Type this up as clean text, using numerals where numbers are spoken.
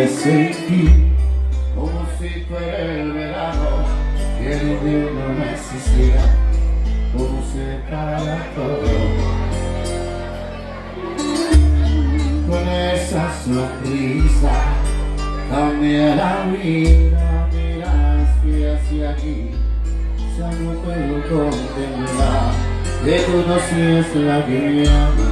Sentí como si fuera el verano, que el invierno no existiera, como si para todo. Con esa sonrisa cambia la vida, mira hacia aquí, ya no puedo contemplar que tú no seas la que me ama.